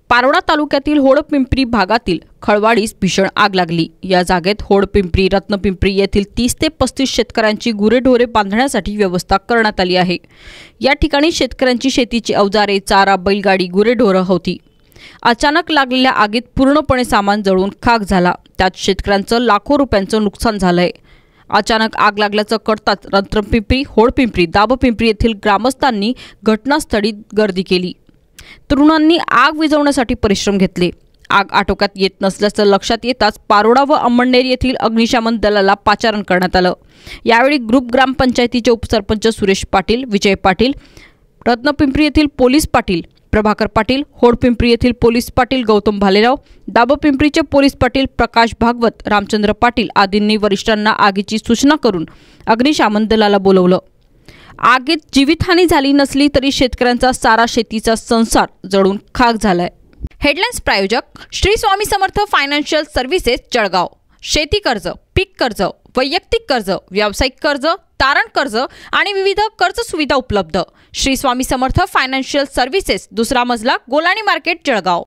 पारोळा तालुक्यातील होडपिंपरी भागातील खळवाडीस भीषण आग लागली। या जागेत होडपिंपरी, रत्नपिंपरी येथील 30 ते 35 शेतकऱ्यांची गुरेढोरे बांधण्यासाठी व्यवस्था करण्यात आली आहे। या ठिकाणी शेतकऱ्यांची शेतीची अवजारे, चारा, बैलगाडी, गुरेढोरं होती। अचानक लागलेल्या आगीत पूर्णपणे सामान जळून खाक झाला। त्यात शेतकऱ्यांचं लाखो रुपयांचं नुकसान झालंय। अचानक आग लागल्याचं कळताच रत्नपिंपरी, होडपिंपरी, दाबपिंपरी येथील ग्रामस्थांनी घटनास्थळी गर्दी केली। तरुणांनी आग विझवण्यासाठी परिश्रम घेतले। आग आटोक्यात येत नसल्याचं लक्षात येताच पारोळा व अंमळनेर येथील अग्निशमन दलाला पाचारण करण्यात आलं। यावेळी ग्रुप ग्रामपंचायतीचे उपसरपंच सुरेश पाटील, विजय पाटील, रत्नपिंपरी येथील पोलीस पाटील प्रभाकर पाटील, होडपिंपरी येथील पोलीस पाटील गौतम भालेराव, दाबपिंपरीचे पोलीस पाटील प्रकाश भागवत, रामचंद्र पाटील आदींनी वरिष्ठांना आगीची सूचना करून अग्निशमन दलाला बोलवलं। आगीत जीवितहानी झाली नसली तरी शेतकऱ्यांचा सारा शेतीचा संसार जळून खाक झालाय। हेडलाइन्स प्रायोजक श्री स्वामी समर्थ फायनान्शियल सर्व्हिसेस जळगाव। शेती कर्ज, पीक कर्ज, वैयक्तिक कर्ज, व्यावसायिक कर्ज, तारण कर्ज आणि विविध कर्ज सुविधा उपलब्ध। श्री स्वामी समर्थ फायनान्शियल सर्व्हिसेस, दुसरा मजला, गोलाणी मार्केट, जळगाव।